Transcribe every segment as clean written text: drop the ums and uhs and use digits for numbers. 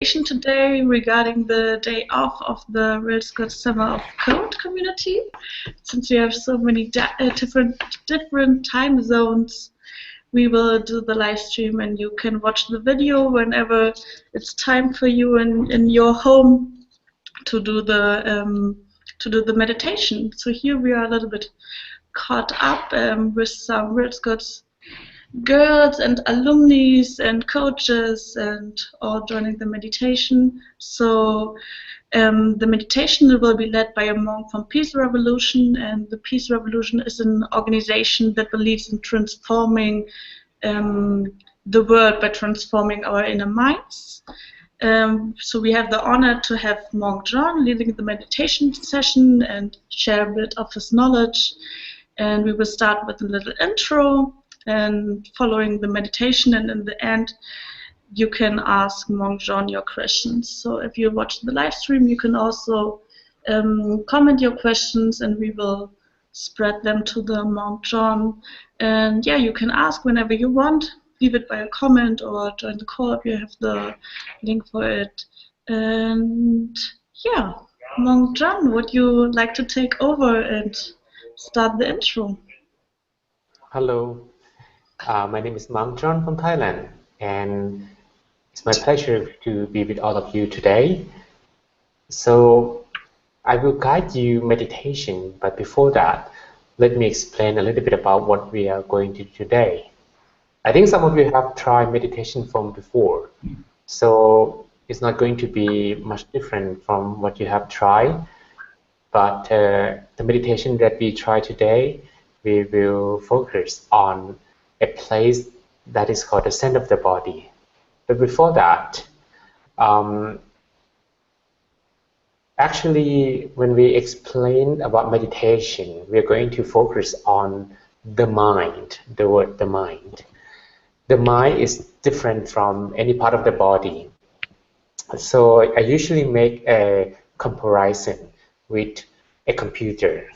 today regarding the day off of the RGSoC Summer of Code community. Since we have so many different time zones, we will do the live stream, and you can watch the video whenever it's time for you in your home to do the meditation. So here we are a little bit caught up with some RGSoC girls and alumni and coaches and all joining the meditation. So the meditation will be led by a monk from Peace Revolution, and the Peace Revolution is an organization that believes in transforming the world by transforming our inner minds. So we have the honor to have Monk John leading the meditation session and share a bit of his knowledge. And we will start with a little intro and following the meditation, and in the end you can ask Monk John your questions. So if you watch the live stream, you can also comment your questions, and we will spread them to the Monk John. And yeah, you can ask whenever you want, leave it by a comment or join the call if you have the link for it. And yeah, Monk John, would you like to take over and start the intro? Hello. My name is Monk John from Thailand, and it's my pleasure to be with all of you today. So I will guide you meditation, but before that, let me explain a little bit about what we are going to do today. I think some of you have tried meditation from before, so it's not going to be much different from what you have tried, but the meditation that we try today, we will focus on a place that is called the center of the body. But before that, actually, when we explain about meditation, we are going to focus on the mind, the word the mind. The mind is different from any part of the body. So I usually make a comparison with a computer.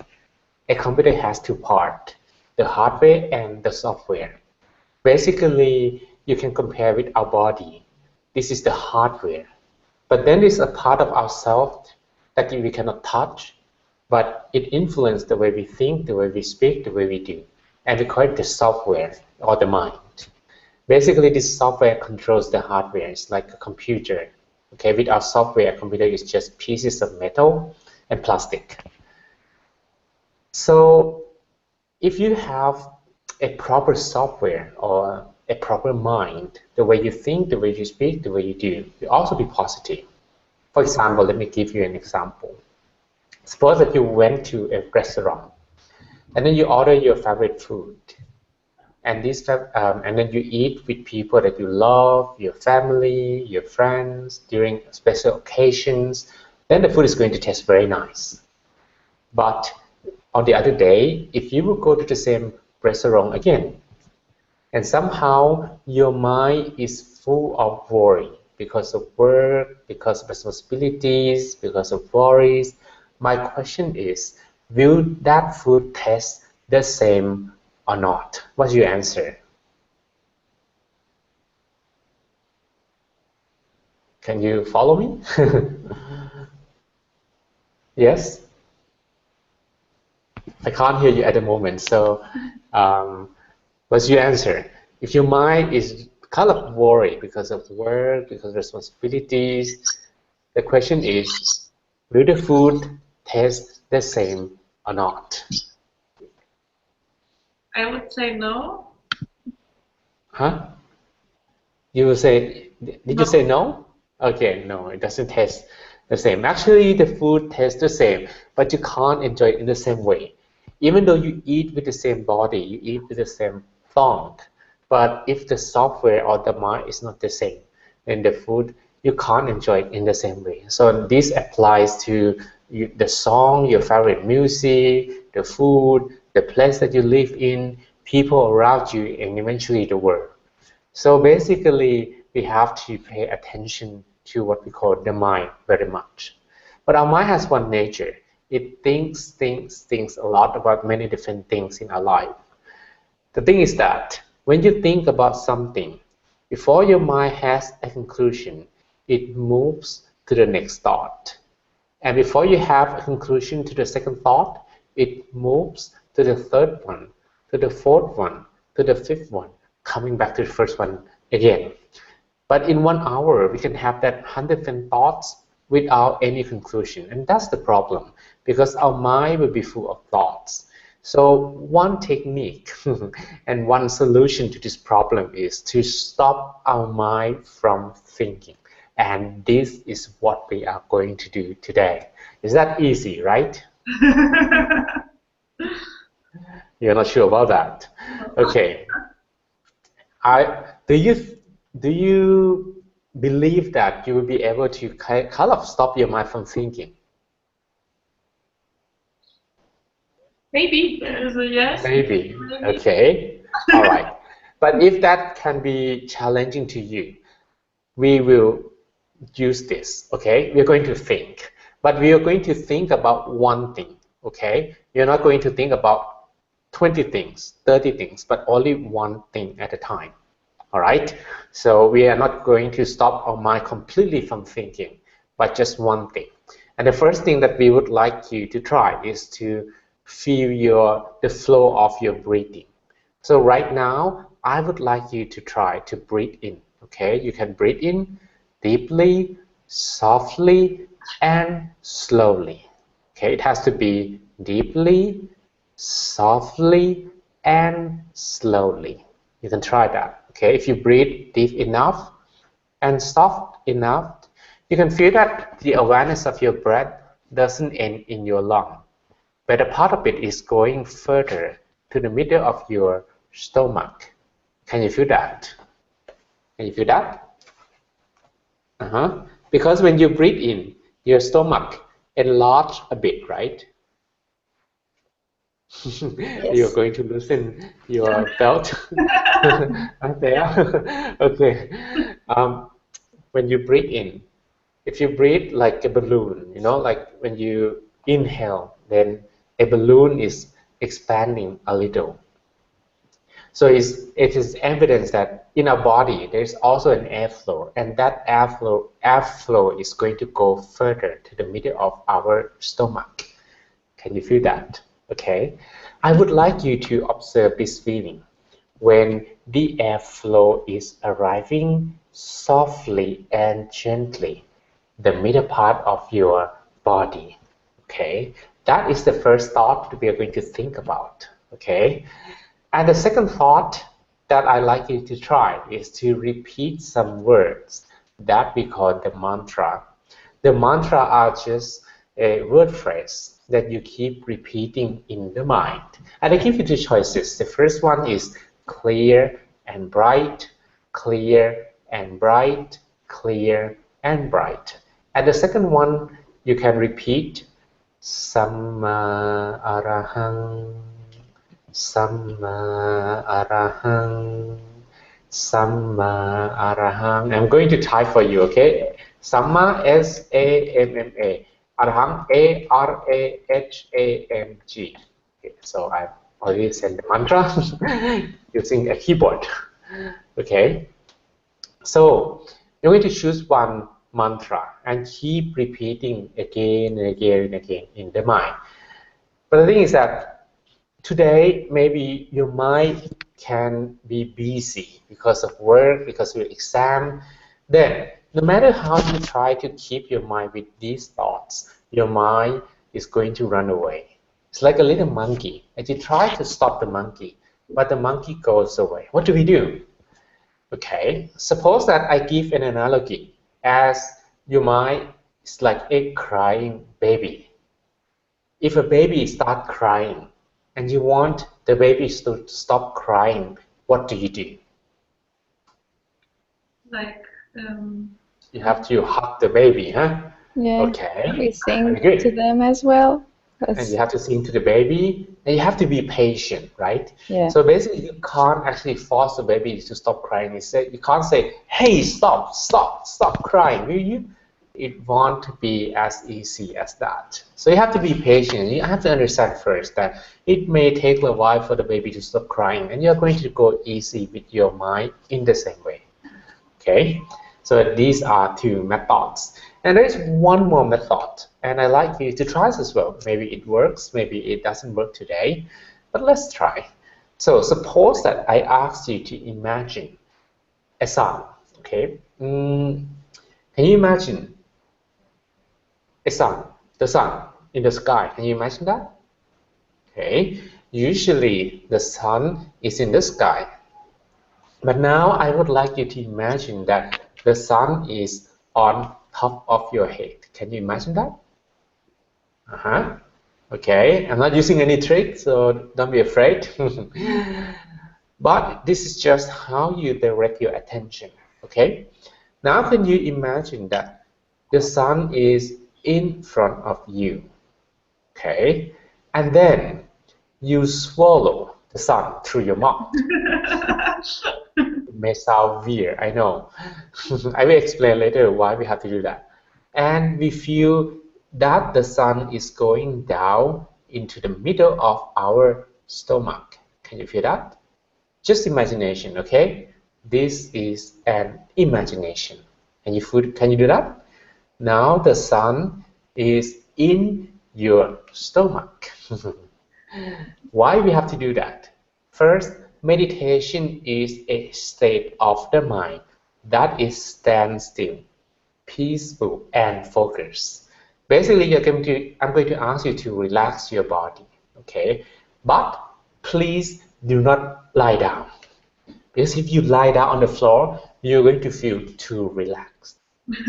A computer has two parts, the hardware and the software. Basically, you can compare with our body. This is the hardware. But then there's a part of ourselves that we cannot touch, but it influences the way we think, the way we speak, the way we do. And we call it the software or the mind. Basically, this software controls the hardware. It's like a computer. Okay, with our software, a computer is just pieces of metal and plastic. So if you have a proper software or a proper mind, the way you think, the way you speak, the way you do, will also be positive. For example, let me give you an example. Suppose that you went to a restaurant and then you order your favorite food, and then you eat with people that you love, your family, your friends, during special occasions. Then the food is going to taste very nice. But on the other day, if you will go to the same restaurant again, and somehow your mind is full of worry because of work, because of responsibilities, because of worries, my question is, will that food taste the same or not? What's your answer? Can you follow me? Yes? I can't hear you at the moment, so what's your answer? If your mind is kind of worried because of work, because of responsibilities, the question is, will the food taste the same or not? I would say no. Huh? You will say, did you say no? Okay, no, it doesn't taste the same. Actually, the food tastes the same, but you can't enjoy it in the same way. Even though you eat with the same body, you eat with the same thought, but if the software or the mind is not the same, then the food, you can't enjoy it in the same way. So this applies to the song, your favorite music, the food, the place that you live in, people around you, and eventually the world. So basically, we have to pay attention to what we call the mind very much. But our mind has one nature. It thinks a lot about many different things in our life. The thing is that when you think about something, before your mind has a conclusion, it moves to the next thought. And before you have a conclusion to the second thought, it moves to the third one, to the fourth one, to the fifth one, coming back to the first one again. But in 1 hour, we can have that 110 thoughts without any conclusion. And that's the problem, because our mind will be full of thoughts. So one technique and one solution to this problem is to stop our mind from thinking. And this is what we are going to do today. Is that easy, right? You're not sure about that. Okay. Do you believe that you will be able to kind of stop your mind from thinking? Maybe. There's a yes. Maybe. Okay. All right. But if that can be challenging to you, we will use this. Okay. We're going to think. But we are going to think about one thing. Okay. You're not going to think about 20 things, 30 things, but only one thing at a time. All right. So we are not going to stop our mind completely from thinking, but just one thing. And the first thing that we would like you to try is to feel the flow of your breathing. So right now, I would like you to try to breathe in. Okay, you can breathe in deeply, softly, and slowly. Okay, it has to be deeply, softly, and slowly. You can try that. Okay, if you breathe deep enough and soft enough, you can feel that the awareness of your breath doesn't end in your lung, but a part of it is going further to the middle of your stomach. Can you feel that? Can you feel that? Because when you breathe in, your stomach enlarges a bit, right? Yes. You're going to loosen your belt. There. Okay. When you breathe in, if you breathe like a balloon, you know, like when you inhale, then a balloon is expanding a little. So it is evidence that in our body there is also an airflow, and that airflow is going to go further to the middle of our stomach. Can you feel that? Okay. I would like you to observe this feeling when the airflow is arriving softly and gently the middle part of your body. Okay. That is the first thought that we are going to think about. Okay. And the second thought that I like you to try is to repeat some words that we call the mantra. The mantra are just a word phrase that you keep repeating in the mind. And I give you two choices. The first one is clear and bright, clear and bright, clear and bright. And the second one, you can repeat Samma Arahang, Samma Arahang, Samma Arahang. I'm going to type for you, okay? Samma, S-A-M-M-A. Arahang, A-R-A-H-A-M-G. Okay, so I've already sent the mantra using a keyboard. Okay, so you're going to choose one mantra and keep repeating again and again and again in the mind. But the thing is that today maybe your mind can be busy because of work, because of your exam. Then no matter how you try to keep your mind with these thoughts, your mind is going to run away. It's like a little monkey, and you try to stop the monkey, but the monkey goes away. What do we do? Okay, suppose that I give an analogy as your mind is like a crying baby. If a baby starts crying and you want the baby to stop crying, what do you do? Like you have to hug the baby, huh? Yeah. Okay. We sing to them as well. And you have to sing to the baby, and you have to be patient, right? Yeah. So basically, you can't actually force the baby to stop crying. You can't say, "Hey, stop crying, will you?" It won't be as easy as that. So you have to be patient. You have to understand first that it may take a while for the baby to stop crying, and you're going to go easy with your mind in the same way. Okay. So these are two methods. And there is one more method, and I like you to try as well. Maybe it works, maybe it doesn't work today, but let's try. So suppose that I asked you to imagine a sun, okay? Can you imagine a sun, the sun in the sky? Can you imagine that? Okay, usually the sun is in the sky. But now I would like you to imagine that the sun is on top of your head. Can you imagine that? Okay, I'm not using any trick, so don't be afraid. But this is just how you direct your attention. Okay, now can you imagine that the sun is in front of you? Okay, and then you swallow the sun through your mouth. It may sound weird, I know. I will explain later why we have to do that. And we feel that the sun is going down into the middle of our stomach. Can you feel that? Just imagination, okay? This is an imagination. Can you do that? Now the sun is in your stomach. Why we have to do that? First, meditation is a state of the mind that is standstill, peaceful, and focused. Basically, I'm going to ask you to relax your body, okay? But please do not lie down, because if you lie down on the floor, you're going to feel too relaxed,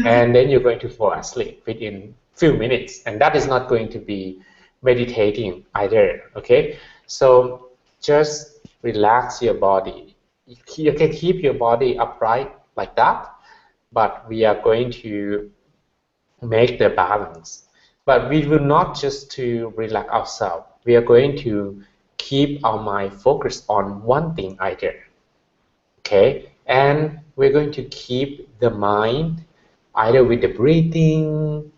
and then you're going to fall asleep within few minutes, and that is not going to be meditating either. Okay, so just relax your body. You can keep your body upright like that, but we are going to make the balance. But we will not just to relax ourselves. We are going to keep our mind focused on one thing either. Okay, and we're going to keep the mind either with the breathing,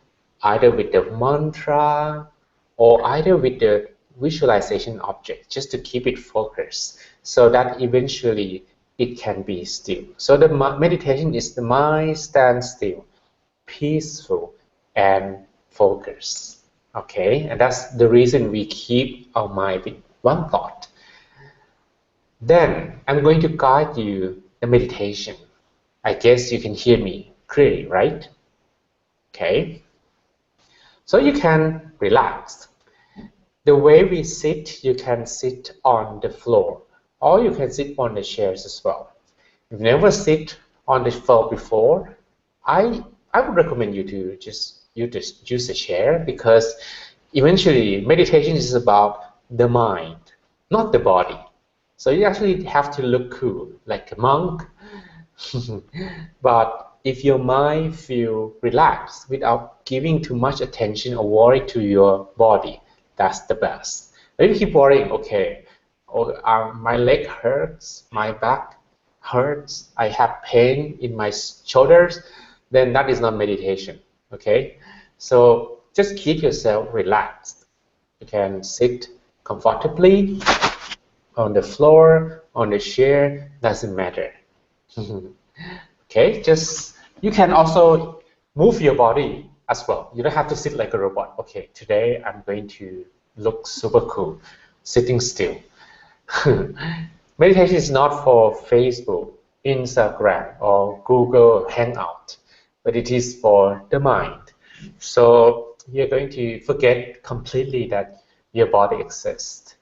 either with the mantra, or either with the visualization object, just to keep it focused, so that eventually it can be still. So the meditation is the mind stand still, peaceful, and focused. Okay, and that's the reason we keep our mind with one thought. Then I'm going to guide you the meditation. I guess you can hear me clearly, right? Okay. So you can relax. The way we sit, you can sit on the floor, or you can sit on the chairs as well. If you've never sit on the floor before, I would recommend you to just use a chair, because eventually meditation is about the mind, not the body. So you actually have to look cool, like a monk. But if your mind feels relaxed without giving too much attention or worry to your body, that's the best. If you keep worrying, okay, my leg hurts, my back hurts, I have pain in my shoulders, then that is not meditation. Okay, so just keep yourself relaxed. You can sit comfortably on the floor, on the chair, doesn't matter. Okay, you can also move your body as well. You don't have to sit like a robot. Okay, today I'm going to look super cool, sitting still. Meditation is not for Facebook, Instagram, or Google Hangout, but it is for the mind. So you're going to forget completely that your body exists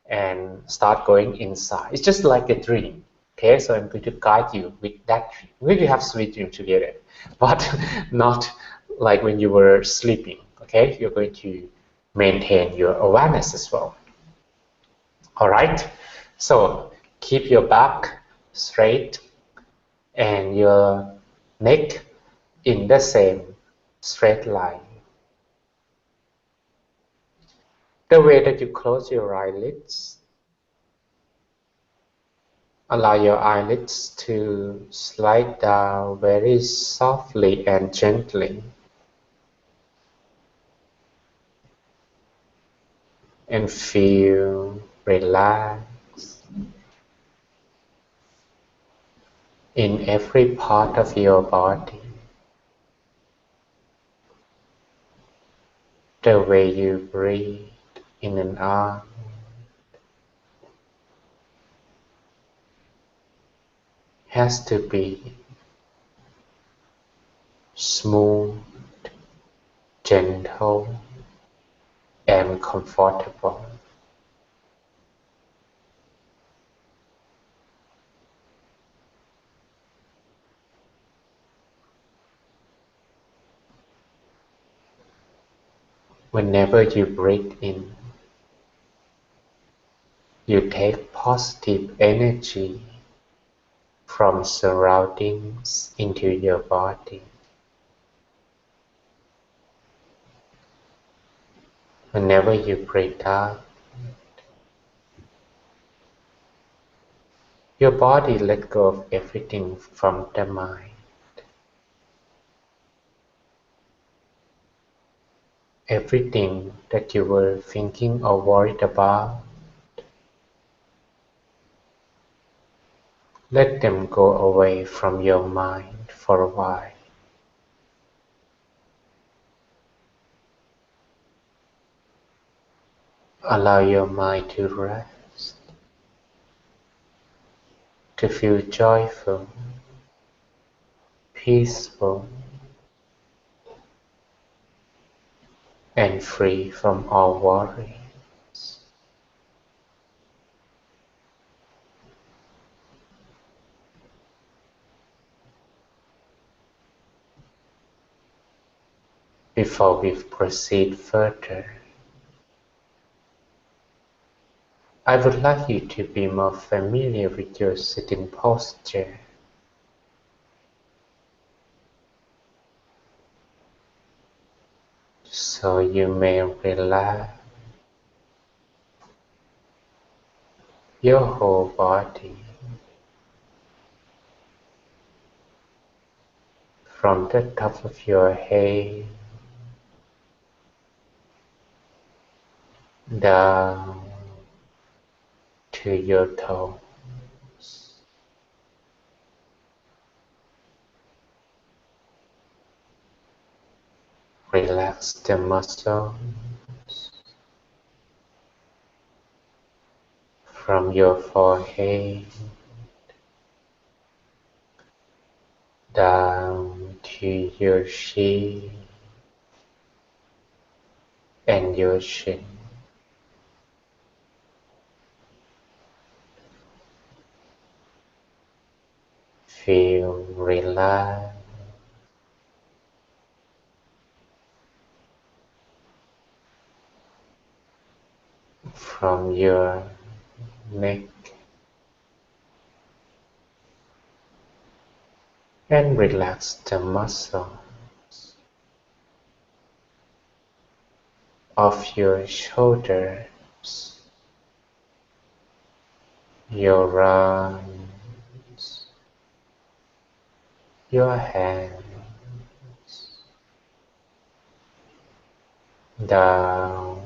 and start going inside. It's just like a dream. Okay, so I'm going to guide you with that dream. We're going to have sweet dream together, but not like when you were sleeping. Okay, you're going to maintain your awareness as well. All right, so keep your back straight and your neck in the same straight line. The way that you close your eyelids, allow your eyelids to slide down very softly and gently, and feel relaxed. in every part of your body. The way you breathe in and out has to be smooth, gentle, and comfortable. Whenever you breathe in, you take positive energy from surroundings into your body. Whenever you breathe out, your body let go of everything from the mind. Everything that you were thinking or worried about, let them go away from your mind for a while. Allow your mind to rest, to feel joyful, peaceful, and free from all worry. Before we proceed further, I would like you to be more familiar with your sitting posture. So you may relax your whole body from the top of your head down to your toes. Relax the muscles from your forehead down to your chin and your chin. Feel relaxed from your neck and relax the muscles of your shoulders, your arms, your hands, down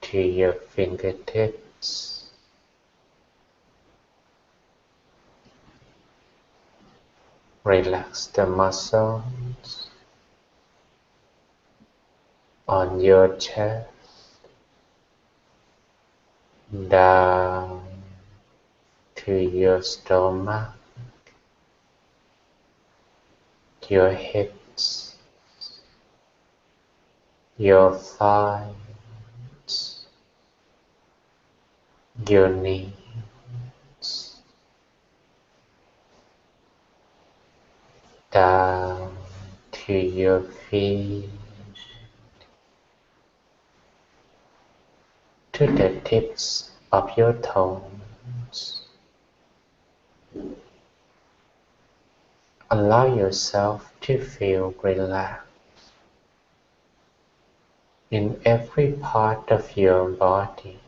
to your fingertips. Relax the muscles on your chest, down to your stomach, your hips, your thighs, your knees, down to your feet, to the tips of your toes. Allow yourself to feel relaxed in every part of your body.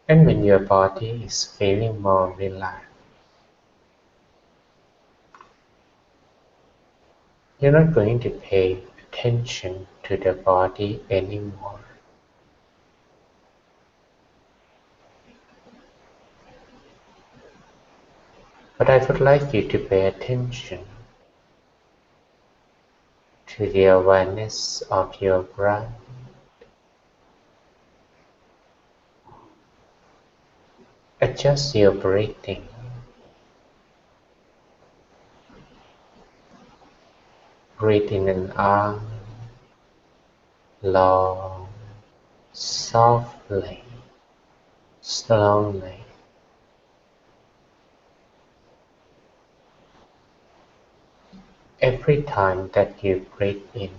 And when your body is feeling more relaxed, You're not going to pay attention to the body anymore. But I would like you to pay attention to the awareness of your breath. Adjust your breathing. Breathe in and out, long, softly, slowly. Every time that you breathe in,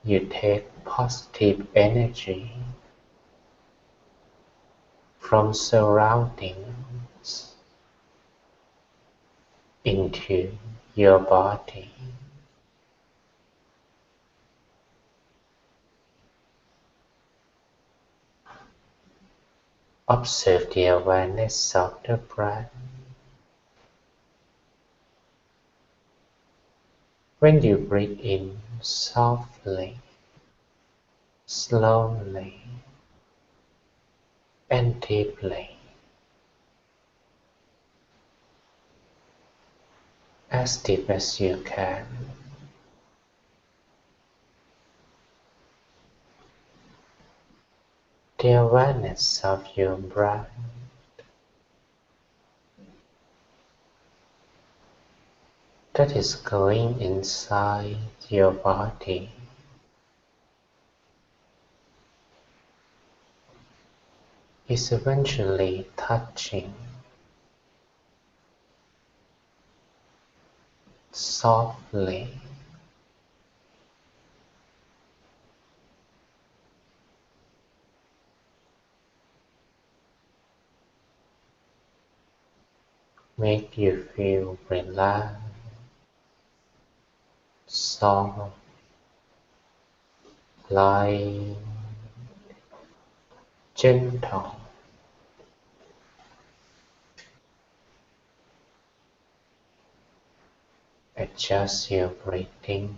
you take positive energy from surroundings into your body. Observe the awareness of the breath. When you breathe in softly, slowly, and deeply, as deep as you can, the awareness of your breath that is going inside your body is eventually touching softly make you feel relaxed, soft, light, gentle. Adjust your breathing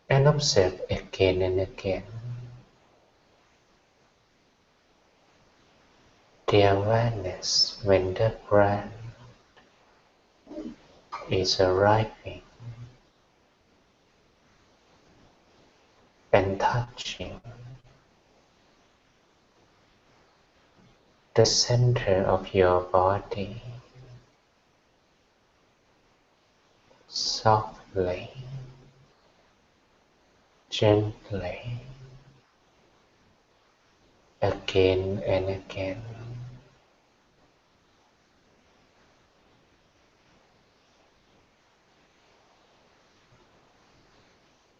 and observe again and again the awareness when the breath is arriving and touching the center of your body softly, gently, again and again,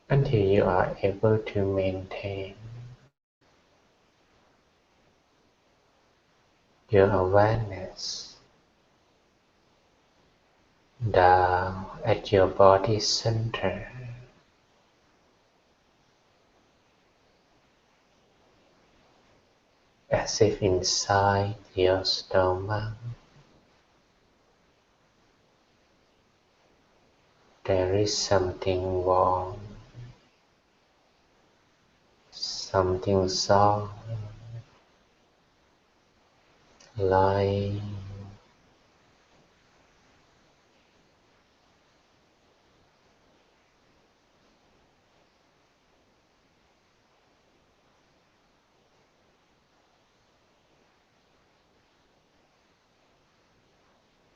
until you are able to maintain your awareness down at your body center, as if inside your stomach there is something warm, something soft, light,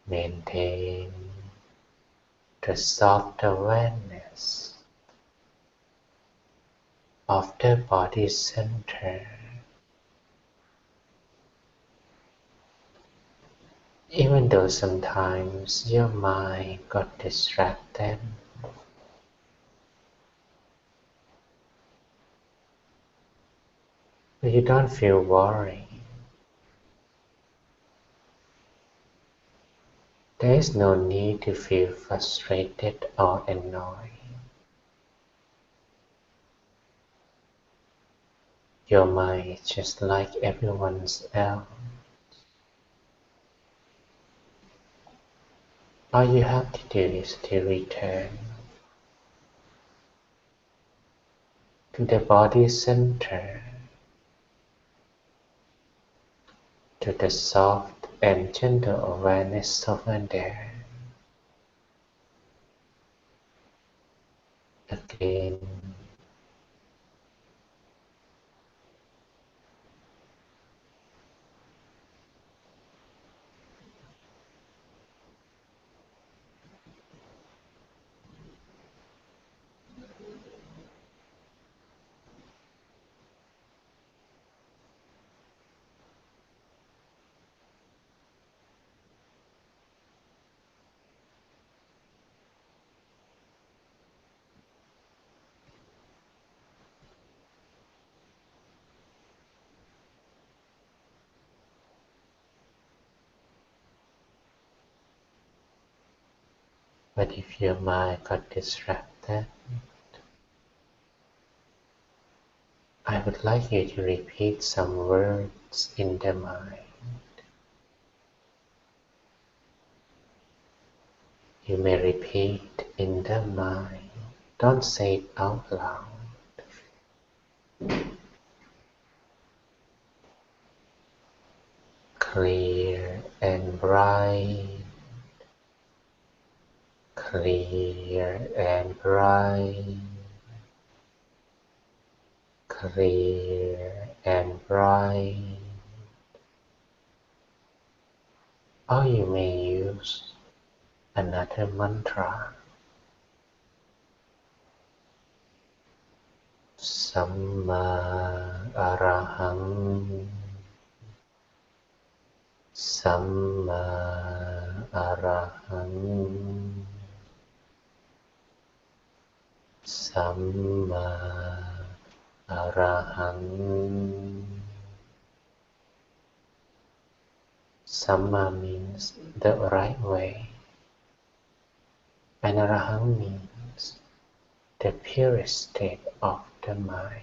maintain the soft awareness of the body center, even though sometimes your mind got distracted. But you don't feel worried. There is no need to feel frustrated or annoyed. Your mind is just like everyone else. All you have to do is to return to the body center, to the soft and gentle awareness over there. Again, but if your mind got distracted, I would like you to repeat some words in the mind. You may repeat in the mind. Don't say it out loud. Clear and bright. Clear and bright. Clear and bright. Or you may use another mantra. Samma Araham. Samma Araham. Samma Araham. Samma means the right way, and Araham means the purest state of the mind.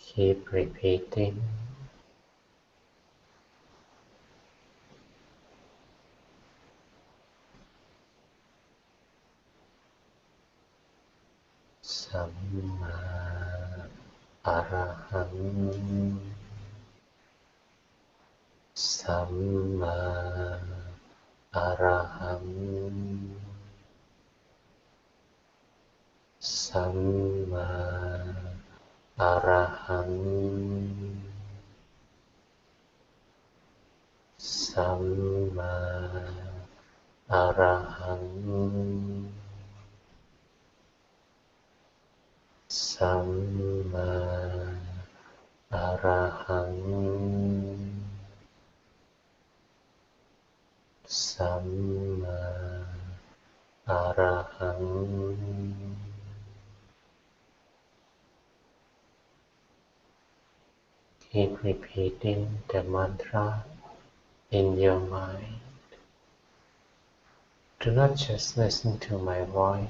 Keep repeating. Samma Araham. Samma Araham. Samma Araham. Samma Araham. Samma Araham. Samma Araham. Keep repeating the mantra in your mind. Do not just listen to my voice.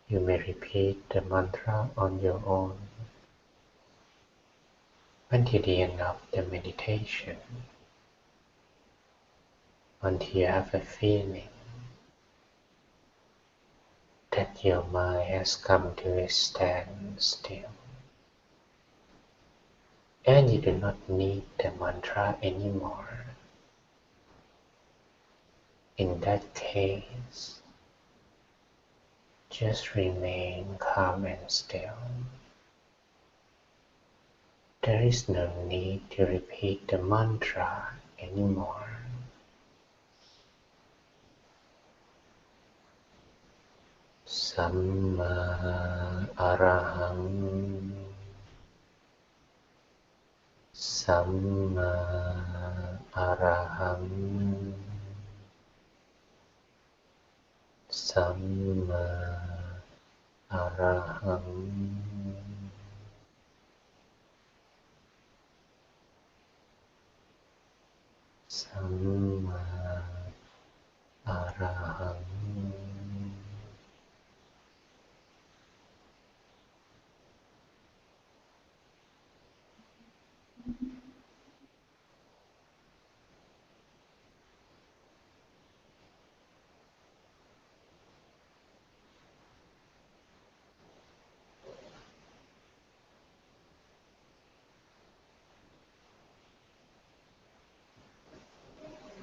You may repeat the mantra on your own until the end of the meditation, until you have a feeling that your mind has come to a standstill, and you do not need the mantra anymore. In that case, just remain calm and still. There is no need to repeat the mantra anymore. Samma Araham. Samma Araham Samma Araham Samma Araham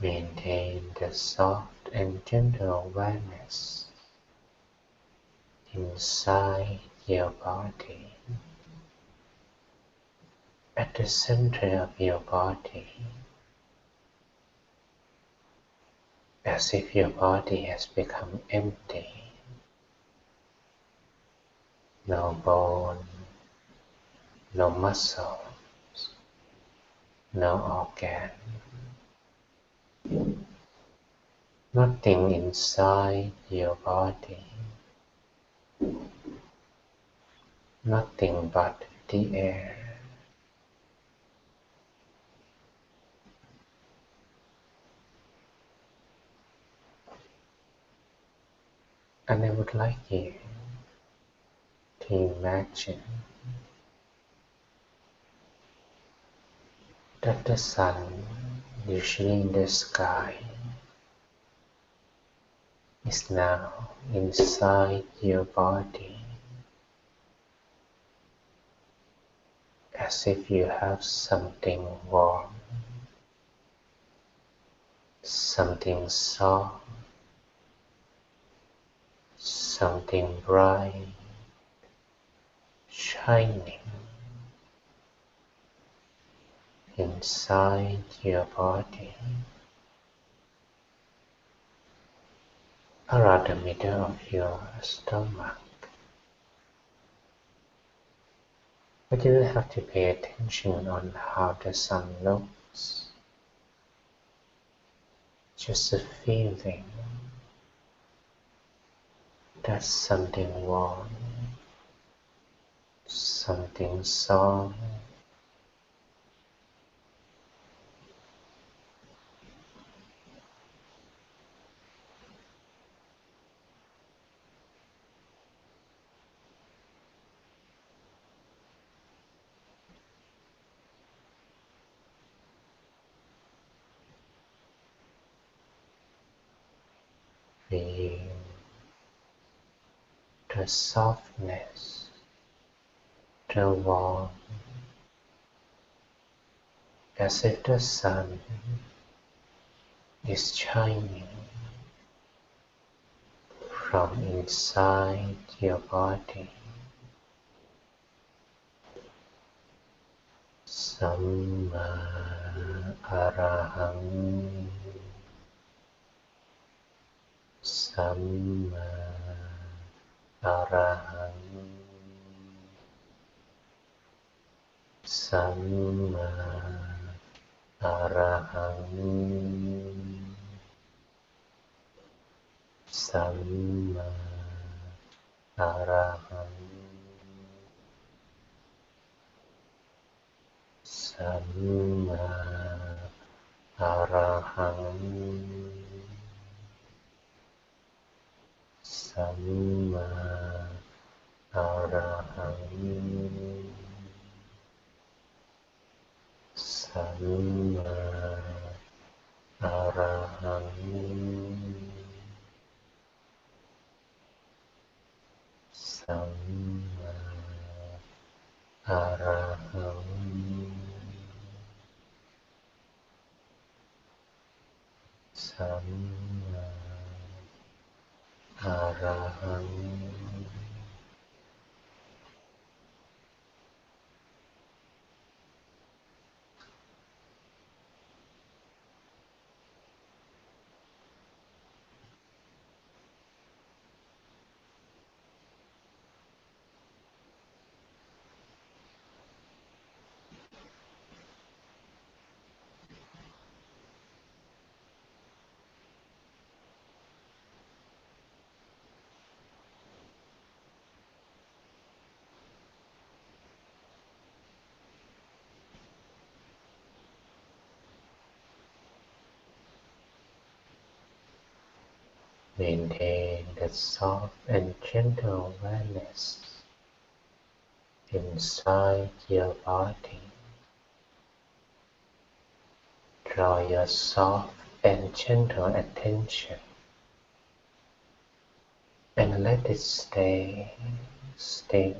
Maintain the soft and gentle awareness inside your body, at the center of your body, as if your body has become empty. No bone, no muscles, no organ. Nothing inside your body, nothing but the air. And I would like you to imagine that the sun, usually in the sky, is now inside your body, as if you have something warm, something soft, something bright, shining inside your body, around the middle of your stomach. But you don't have to pay attention on how the sun looks. Just a feeling that something warm, something soft, feel the softness, the warmth, as if the sun is shining from inside your body. Samma Araham Samma Araham Samma Araham Samma Araham Samma Araham Samma Araham Samma Araham Samma Araham Samma Araham. Maintain the soft and gentle awareness inside your body. Draw your soft and gentle attention and let it stay still,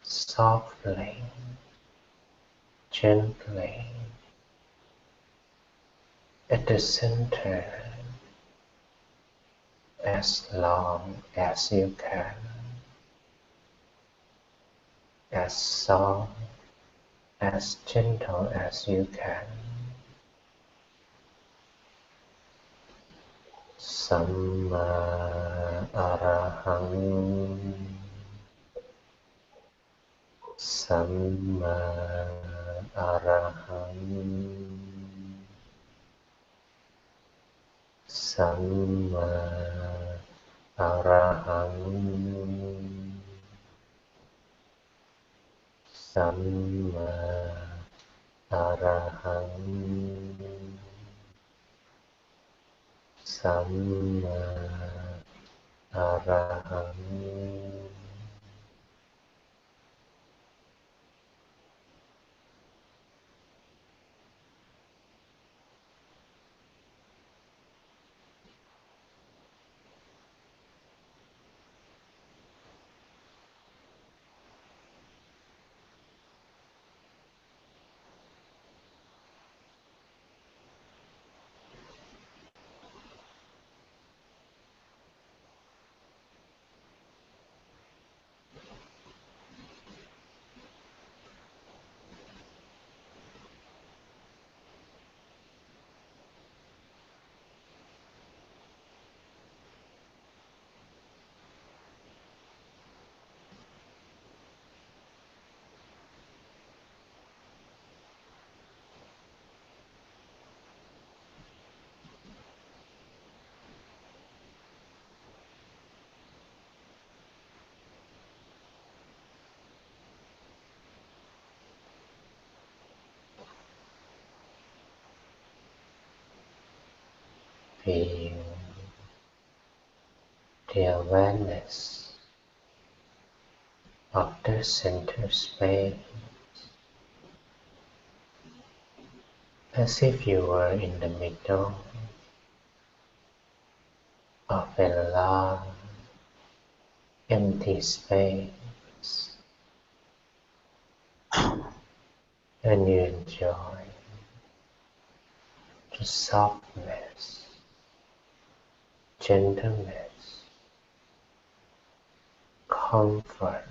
softly, gently, at the center as long as you can, as soft, as gentle as you can. Samma Arahang, Samma Arahang, Samma Arahang, Samma Arahang, Samma Arahang. Feel the awareness of the center space as if you were in the middle of a large empty space, and you enjoy the softness, gentleness, comfort,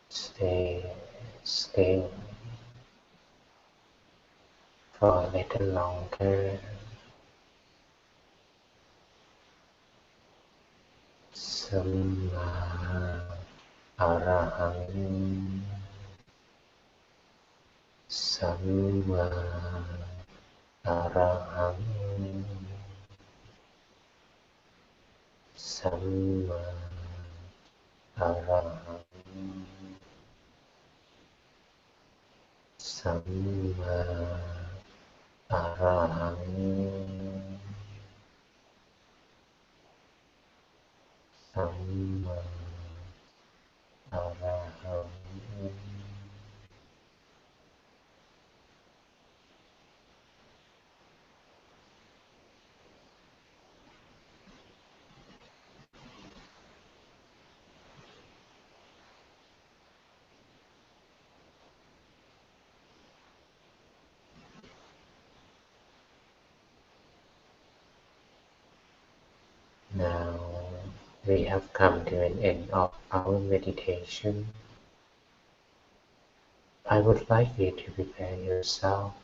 stay still for a little longer. Samma Arahang, Samma Arahang, Samma Arahang, Samma Arahang, Samma Arahang. Now we have come to an end of our meditation. I would like you to prepare yourself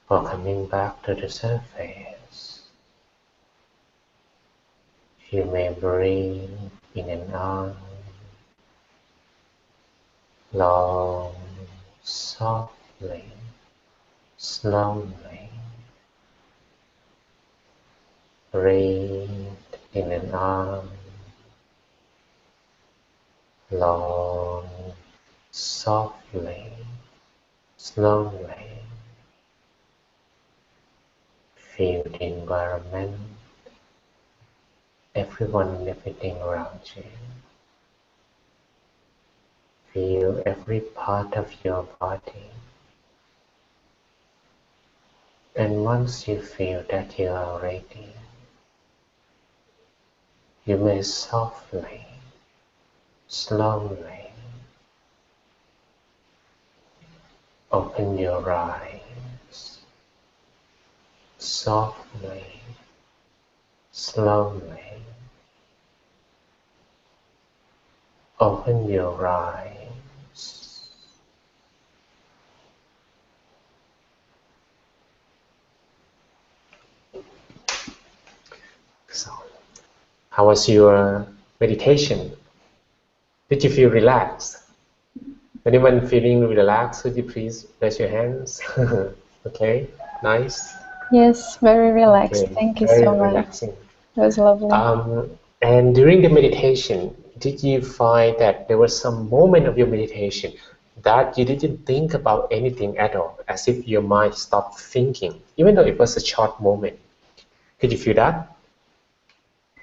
for coming back to the surface. You may breathe in and out, long, softly, slowly. Breathe in and out, long, softly, slowly. Feel the environment, everyone and everything around you. Feel every part of your body. And once you feel that you are ready, you may softly, slowly open your eyes. Softly, slowly open your eyes. So, how was your meditation? Did you feel relaxed? Anyone feeling relaxed, would you please raise your hands? Okay, nice. Yes, very relaxed. Okay, Thank you very so much. relaxing. It was lovely. And during the meditation, did you find that there was some moment of your meditation that you didn't think about anything at all, as if your mind stopped thinking, even though it was a short moment? Could you feel that?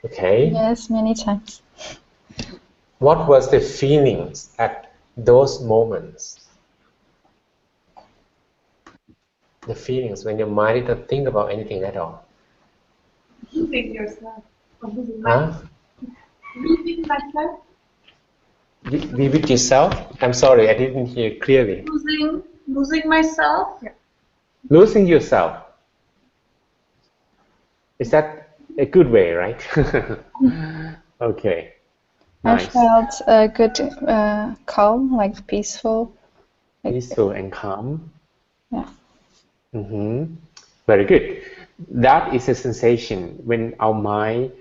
Okay. Yes, many times. What was the feelings at those moments? The feelings when your mind didn't think about anything at all. Losing yourself. Or losing Huh? myself. Losing myself. Be with yourself? I'm sorry, I didn't hear clearly. Losing myself. Yeah. Losing yourself. Is that a good way, right? Okay. Nice. I felt a good, calm, like peaceful. Peaceful and calm. Yeah. Very good. That is a sensation when our mind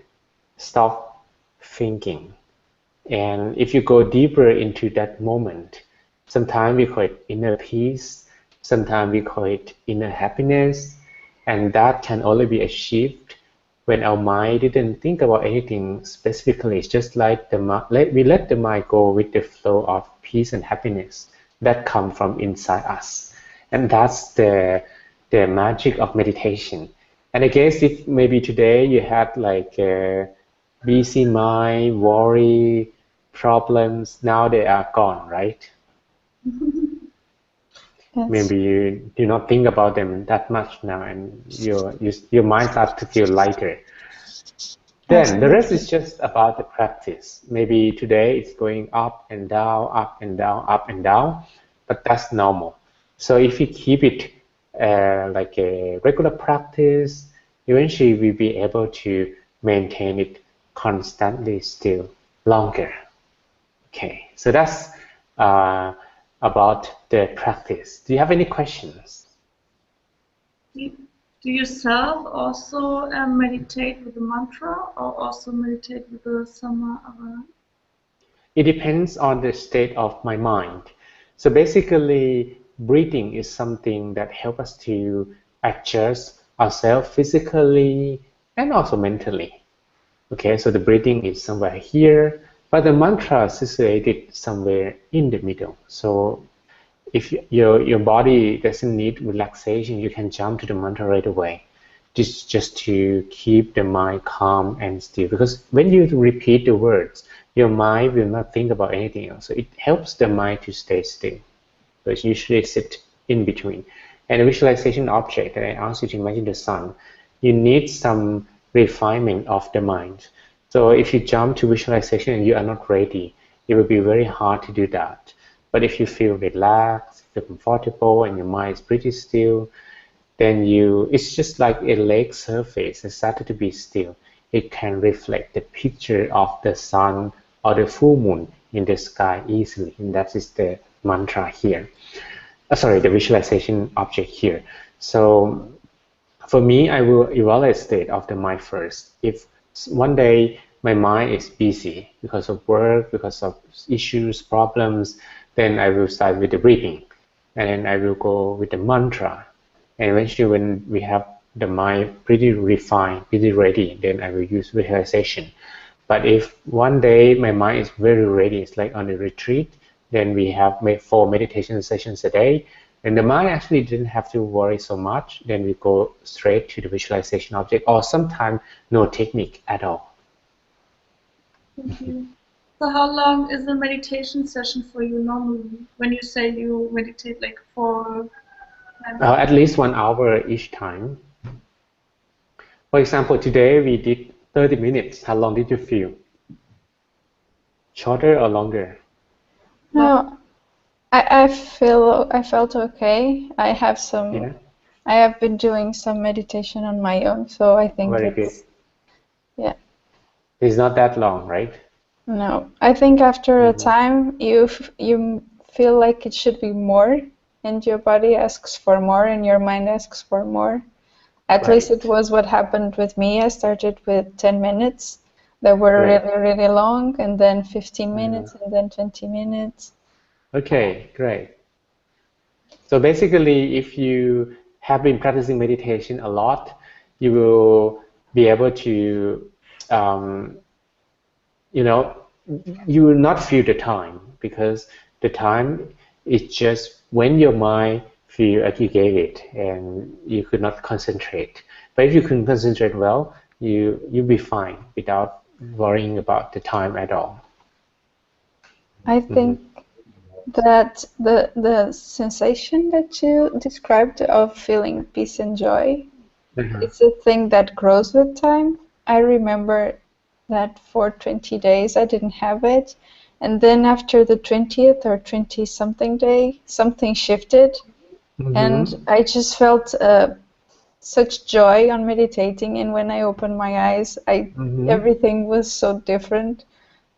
stops thinking. And if you go deeper into that moment, sometimes we call it inner peace, sometimes we call it inner happiness, and that can only be achieved when our mind didn't think about anything specifically. It's just like we let the mind go with the flow of peace and happiness that come from inside us. And that's the magic of meditation. And I guess if maybe today you had like a busy mind, worry, problems, now they are gone, right? Yes. Maybe you do not think about them that much now, and your mind starts to feel lighter. Then the rest is just about the practice. Maybe today it's going up and down, up and down, up and down, but that's normal. So if you keep it like a regular practice, eventually we'll be able to maintain it constantly still longer. Okay, so that's about the practice. Do you have any questions? Do yourself also meditate with the mantra, or also meditate with the sama? It depends on the state of my mind. So basically, breathing is something that helps us to adjust ourselves physically and also mentally. Okay, so the breathing is somewhere here, but the mantra is situated somewhere in the middle. So if your body doesn't need relaxation, you can jump to the mantra right away. Just to keep the mind calm and still. Because when you repeat the words, your mind will not think about anything else. So it helps the mind to stay still. So it usually sit in between. And a visualization object that I asked you to imagine the sun, you need some refinement of the mind. So if you jump to visualization and you are not ready, it will be very hard to do that. But if you feel relaxed, feel comfortable, and your mind is pretty still, then it's just like a lake surface that started to be still. It can reflect the picture of the sun or the full moon in the sky easily. And that is the mantra here. Sorry, the visualization object here. So for me, I will evaluate state of the mind first. If one day my mind is busy because of work, because of issues, problems, then I will start with the breathing. And then I will go with the mantra. And eventually when we have the mind pretty refined, pretty ready, then I will use visualization. But if one day my mind is very ready, it's like on a retreat, then we have 4 meditation sessions a day, and the mind actually didn't have to worry so much, then we go straight to the visualization object, or sometimes no technique at all. Okay. So how long is a meditation session for you normally, when you say you meditate like for? At least 1 hour each time. For example, today we did 30 minutes. How long did you feel? Shorter or longer? No, I felt okay. I have been doing some meditation on my own, so I think Very good. Yeah. It's not that long, right? No, I think after a time you feel like it should be more, and your body asks for more, and your mind asks for more. At least it was what happened with me. I started with 10 minutes. They were really, really long, and then 15 minutes, and then 20 minutes. Okay, great. So basically, if you have been practicing meditation a lot, you will be able to, you will not feel the time, because the time is just when your mind feel like you gave it and you could not concentrate. But if you can concentrate well, you'll be fine without worrying about the time at all. I think that the sensation that you described of feeling peace and joy, it's a thing that grows with time. I remember that for 20 days I didn't have it, and then after the 20th or 20-something day, something shifted, and I just felt such joy on meditating, and when I opened my eyes, everything was so different.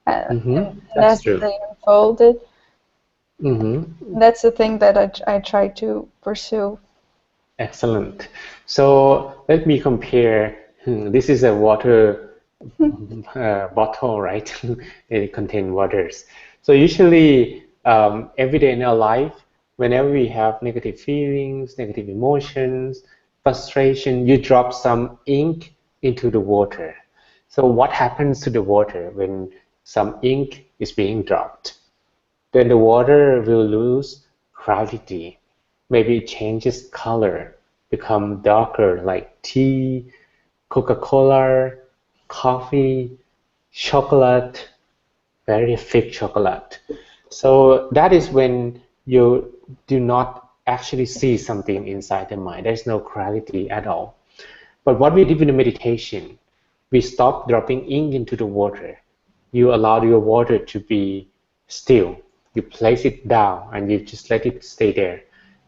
And as they unfolded, that's the thing that I try to pursue. Excellent. So let me compare. This is a water bottle, right? It contains waters. So usually, every day in our life, whenever we have negative feelings, negative emotions, frustration, you drop some ink into the water. So what happens to the water when some ink is being dropped? Then the water will lose quality. Maybe it changes color, become darker, like tea, Coca-Cola, coffee, chocolate, very thick chocolate. So that is when you do not actually see something inside the mind. There's no clarity at all. But what we did in the meditation, we stop dropping ink into the water. You allow your water to be still. You place it down and you just let it stay there.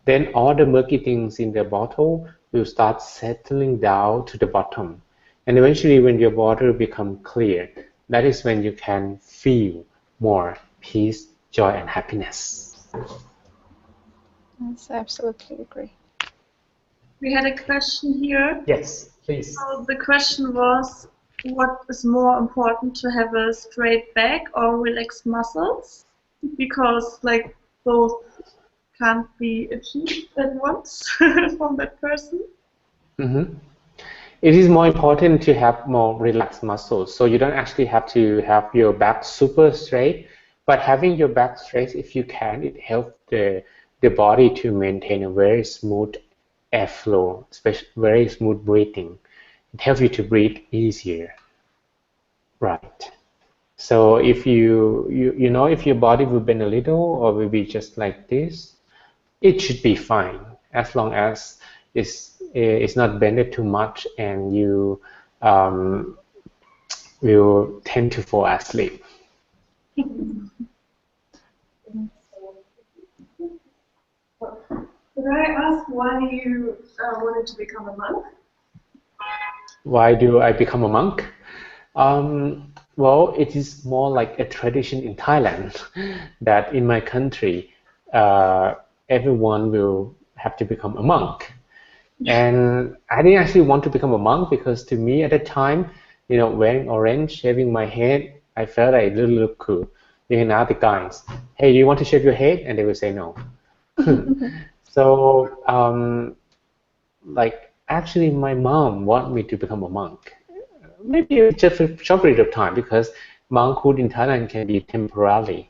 Then all the murky things in the bottle will start settling down to the bottom. And eventually when your water becomes clear, that is when you can feel more peace, joy, and happiness. Yes, I absolutely agree. We had a question here. Yes, please. So the question was, what is more important, to have a straight back or relaxed muscles? Because like both can't be achieved at once from that person. It is more important to have more relaxed muscles. So you don't actually have to have your back super straight, but having your back straight, if you can, it helps the body to maintain a very smooth airflow, especially very smooth breathing. It helps you to breathe easier. Right. So if you know if your body will bend a little or will be just like this, it should be fine as long as it's not bended too much and you will tend to fall asleep. Could I ask why you wanted to become a monk? Why do I become a monk? Well, it is more like a tradition in Thailand that in my country, everyone will have to become a monk. And I didn't actually want to become a monk because to me at the time, wearing orange, shaving my head, I felt like it didn't look cool. You can ask the guys, hey, do you want to shave your head? And they will say no. So, like, actually my mom wanted me to become a monk. maybe just a short period of time, because monkhood in Thailand can be temporarily.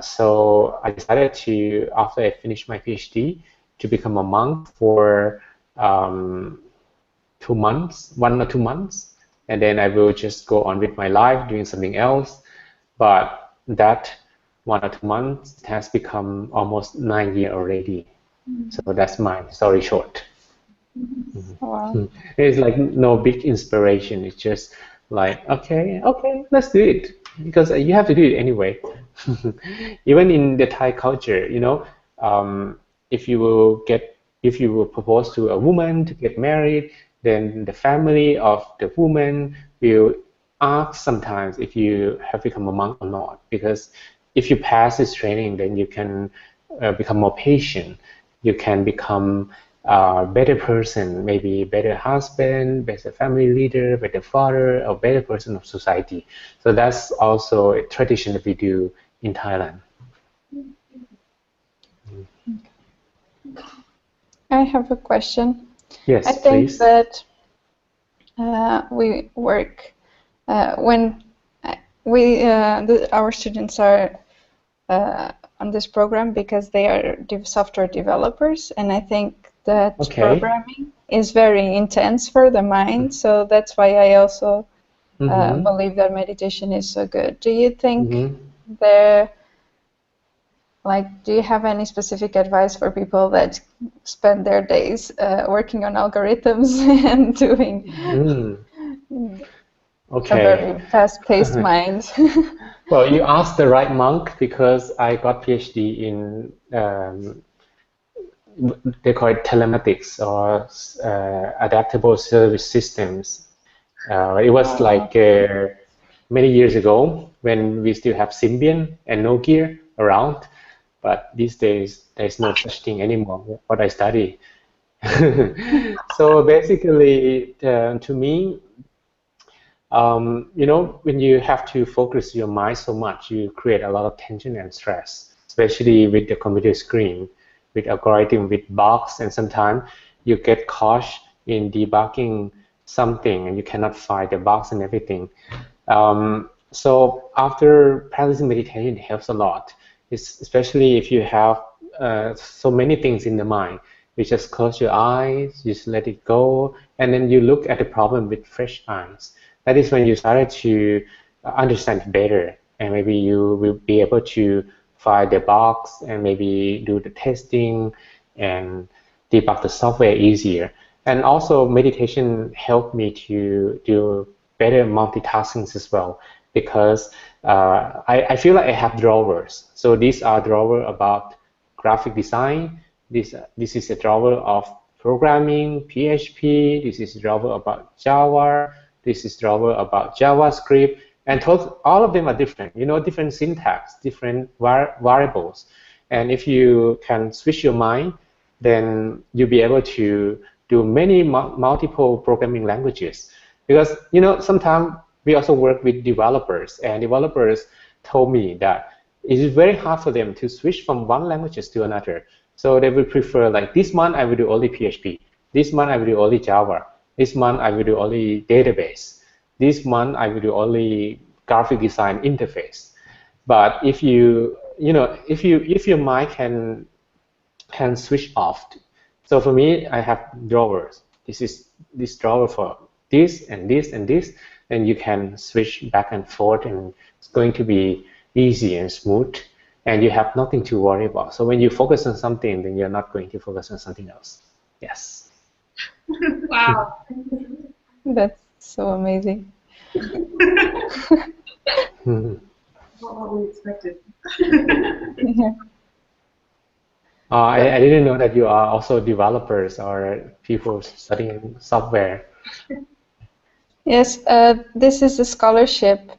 So I decided to, after I finished my PhD, to become a monk for 2 months, 1 or 2 months, and then I will just go on with my life doing something else. But that 1 or 2 months has become almost 9 years already. So that's my story short. Wow. It's like no big inspiration. It's just like, okay, let's do it, because you have to do it anyway. Even in the Thai culture, if you will propose to a woman to get married, then the family of the woman will ask sometimes if you have become a monk or not, because if you pass this training, then you can become more patient. You can become a better person, maybe better husband, better family leader, better father, or better person of society. So that's also a tradition that we do in Thailand. I have a question. Yes, I think please. that we work when our students are on this program because they are software developers, and I think that programming is very intense for the mind. So that's why I also believe that meditation is so good. Do you think do you have any specific advice for people that spend their days working on algorithms and doing a very fast-paced mind? Well, you asked the right monk, because I got PhD in they call it telematics, or adaptable service systems. It was like many years ago, when we still have Symbian and Nokia around, but these days there's no such thing anymore. What I study. So basically, to me, when you have to focus your mind so much, you create a lot of tension and stress, especially with the computer screen, with algorithm, with bugs, and sometimes you get caught in debugging something and you cannot find the bugs and everything. So after practicing meditation, it helps a lot. Especially if you have so many things in the mind. You just close your eyes, you just let it go, and then you look at the problem with fresh eyes. That is when you started to understand it better, and maybe you will be able to find the bugs and maybe do the testing and debug the software easier. And also, meditation helped me to do better multitasking as well, because I feel like I have drawers. So these are drawers about graphic design. This is a drawer of programming, PHP. This is a drawer about Java. This is a drawer about JavaScript. And all of them are different, different syntax, different variables. And if you can switch your mind, then you'll be able to do many multiple programming languages. Because, sometimes we also work with developers, and developers told me that it is very hard for them to switch from one language to another. So they will prefer, like, this month I will do only PHP. This month I will do only Java. This month I will do only database. This month I will do only graphic design interface. But if if your mind can switch off. So for me, I have drawers. This is this drawer for this and this and this, and you can switch back and forth, and it's going to be easy and smooth, and you have nothing to worry about. So when you focus on something, then you're not going to focus on something else. Yes. Wow. That's so amazing. Not what we expected. I didn't know that you are also developers or people studying software. Yes, this is a scholarship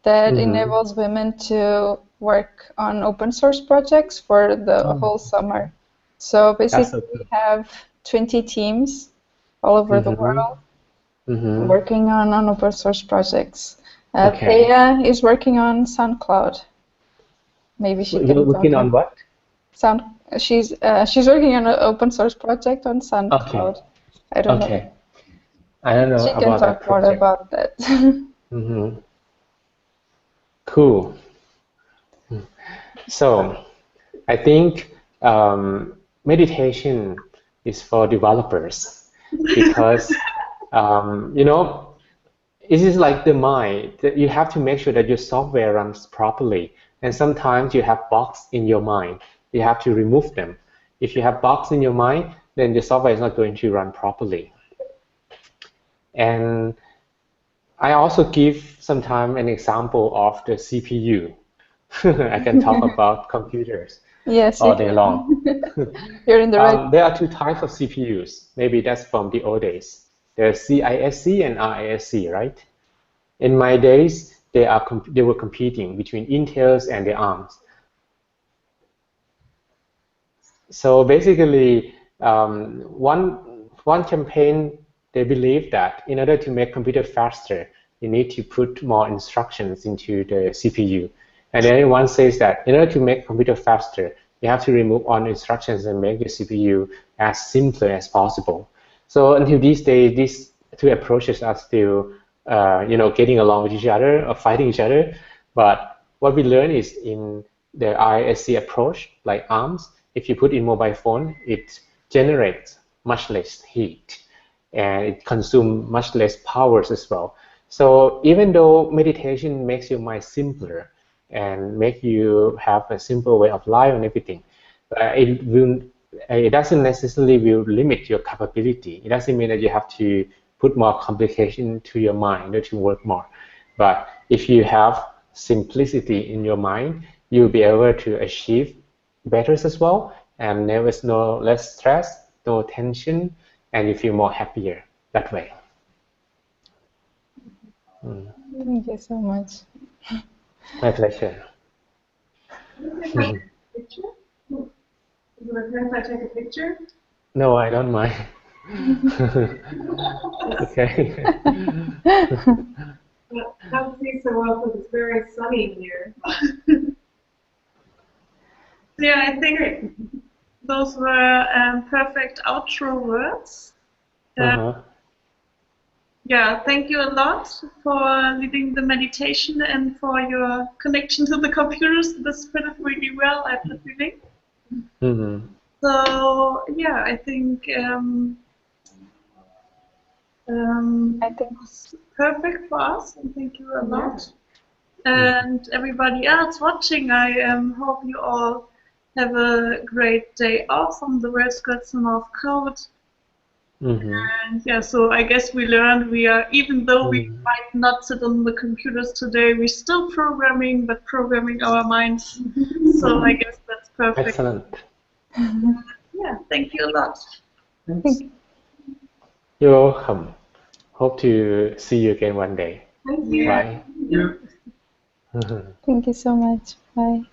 that enables women to work on open source projects for the whole summer. So basically, we have 20 teams all over the world working on open source projects. Thea is working on SoundCloud. Maybe she can talk. Working on what? She's working on an open source project on SoundCloud. I don't know. I don't know She can about that talk more project. about that. Mm-hmm. Cool. So I think meditation is for developers because you know, it is like the mind that you have to make sure that your software runs properly, and sometimes you have bugs in your mind. You have to remove them. If you have bugs in your mind, then the software is not going to run properly. And I also give sometimes an example of the CPU. I can talk about computers Yes, you all day long. can. You're in the right. There are two types of CPUs. Maybe that's from the old days. There's CISC and RISC, right? In my days, they were competing between Intels and the ARMs. So basically, one campaign, they believe that in order to make computer faster, you need to put more instructions into the CPU. And then one says that in order to make computer faster, you have to remove all the instructions and make the CPU as simpler as possible. So until these days, these two approaches are still, getting along with each other or fighting each other. But what we learn is in the RISC approach, like ARMS, if you put in mobile phone, it generates much less heat and it consumes much less powers as well. So even though meditation makes your mind simpler and make you have a simple way of life and everything, it doesn't necessarily will limit your capability. It doesn't mean that you have to put more complication to your mind in order to work more. But if you have simplicity in your mind, you'll be able to achieve better as well, and there is no less stress, no tension, and you feel more happier that way. Thank you so much. My pleasure. Is it okay if I take a picture? No, I don't mind. Okay. Don't see so well because it's very sunny here. Yeah, I think those were perfect outro words. Yeah, thank you a lot for leading the meditation and for your connection to the computers. This fitted really well, I have the feeling. So yeah, I think it's perfect for us, and thank you a lot. And everybody else watching, I hope you all have a great day off from the World's Good Summer of Code. And yeah, so I guess we learned even though we might not sit on the computers today, we're still programming, but programming our minds. So I guess that's perfect. Excellent. Yeah, thank you a lot. You're welcome. Hope to see you again one day. Thank you. Bye. Thank you so much. Bye.